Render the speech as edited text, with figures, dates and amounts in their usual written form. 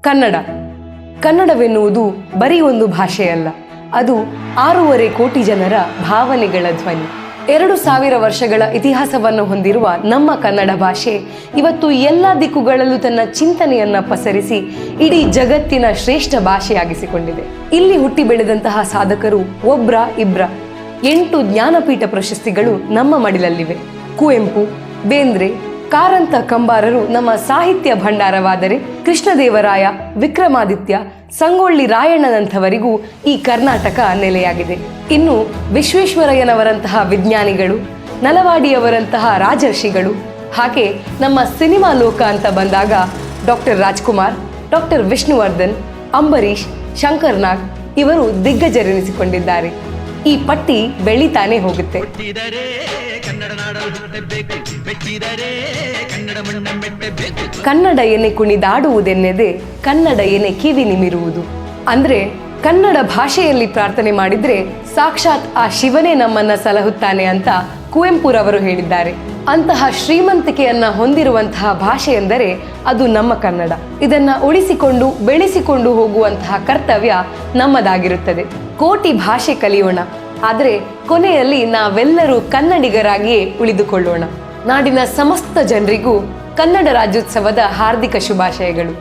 ಕನ್ನಡ. ಕನ್ನಡವೆನ್ನುವುದು ಬರೀ ಒಂದು ಭಾಷೆಯಲ್ಲ, ಅದು 6.5 ಕೋಟಿ ಜನರ ಭಾವನೆಗಳ ಧ್ವನಿ. 2000 ವರ್ಷಗಳ ಇತಿಹಾಸವನ್ನು ಹೊಂದಿರುವ ನಮ್ಮ ಕನ್ನಡ ಭಾಷೆ ಇವತ್ತು ಎಲ್ಲ ದಿಕ್ಕುಗಳಲ್ಲೂ ತನ್ನ ಚಿಂತನೆಯನ್ನ ಪಸರಿಸಿ ಇಡೀ ಜಗತ್ತಿನ ಶ್ರೇಷ್ಠ ಭಾಷೆಯಾಗಿಸಿಕೊಂಡಿದೆ. ಇಲ್ಲಿ ಹುಟ್ಟಿ ಬೆಳೆದಂತಹ ಸಾಧಕರು ಒಬ್ರ ಇಬ್ರ 8 ಜ್ಞಾನಪೀಠ ಪ್ರಶಸ್ತಿಗಳು ನಮ್ಮ ಮಡಿಲಲ್ಲಿವೆ. ಕುವೆಂಪು, ಬೇಂದ್ರೆ, ಕಾರಂತ ಕಂಬಾರರು ನಮ್ಮ ಸಾಹಿತ್ಯ ಭಂಡಾರವಾದರೆ, ಕೃಷ್ಣದೇವರಾಯ, ವಿಕ್ರಮಾದಿತ್ಯ, ಸಂಗೊಳ್ಳಿ ರಾಯಣ್ಣನಂಥವರಿಗೂ ಈ ಕರ್ನಾಟಕ ನೆಲೆಯಾಗಿದೆ. ಇನ್ನು ವಿಶ್ವೇಶ್ವರಯ್ಯನವರಂತಹ ವಿಜ್ಞಾನಿಗಳು, ನಲವಾಡಿಯವರಂತಹ ರಾಜರ್ಷಿಗಳು, ಹಾಗೆ ನಮ್ಮ ಸಿನಿಮಾ ಲೋಕ ಅಂತ ಬಂದಾಗ ಡಾಕ್ಟರ್ ರಾಜ್ಕುಮಾರ್, ಡಾಕ್ಟರ್ ವಿಷ್ಣುವರ್ಧನ್, ಅಂಬರೀಷ್, ಶಂಕರ್ ನಾಗ್ ಇವರು ದಿಗ್ಗಜರೆನಿಸಿಕೊಂಡಿದ್ದಾರೆ. ಈ ಪಟ್ಟಿ ಬೆಳೀತಾನೆ ಹೋಗುತ್ತೆ. ಕನ್ನಡ ಎನೆ ಕುಣಿದಾಡುವುದೆನ್ನೆದೆ, ಕನ್ನಡ ಎನೆ ಕಿವಿ ನಿಮಿರುವುದು. ಅಂದ್ರೆ ಕನ್ನಡ ಭಾಷೆಯಲ್ಲಿ ಪ್ರಾರ್ಥನೆ ಮಾಡಿದ್ರೆ ಸಾಕ್ಷಾತ್ ಆ ಶಿವನೇ ನಮ್ಮನ್ನ ಸಲಹುತ್ತಾನೆ ಅಂತ ಕುವೆಂಪುರವರು ಹೇಳಿದ್ದಾರೆ. ಅಂತಹ ಶ್ರೀಮಂತಿಕೆಯನ್ನ ಹೊಂದಿರುವಂತಹ ಭಾಷೆ ಎಂದರೆ ಅದು ನಮ್ಮ ಕನ್ನಡ. ಇದನ್ನ ಉಳಿಸಿಕೊಂಡು ಬೆಳೆಸಿಕೊಂಡು ಹೋಗುವಂತಹ ಕರ್ತವ್ಯ ನಮ್ಮದಾಗಿರುತ್ತದೆ. ಕೋಟಿ ಭಾಷೆ ಕಲಿಯೋಣ, ಆದರೆ ಕೊನೆಯಲ್ಲಿ ನಾವೆಲ್ಲರೂ ಕನ್ನಡಿಗರಾಗಿಯೇ ಉಳಿದುಕೊಳ್ಳೋಣ. ನಾಡಿನ ಸಮಸ್ತ ಜನರಿಗೂ ಕನ್ನಡ ರಾಜ್ಯೋತ್ಸವದ ಹಾರ್ದಿಕ ಶುಭಾಶಯಗಳು.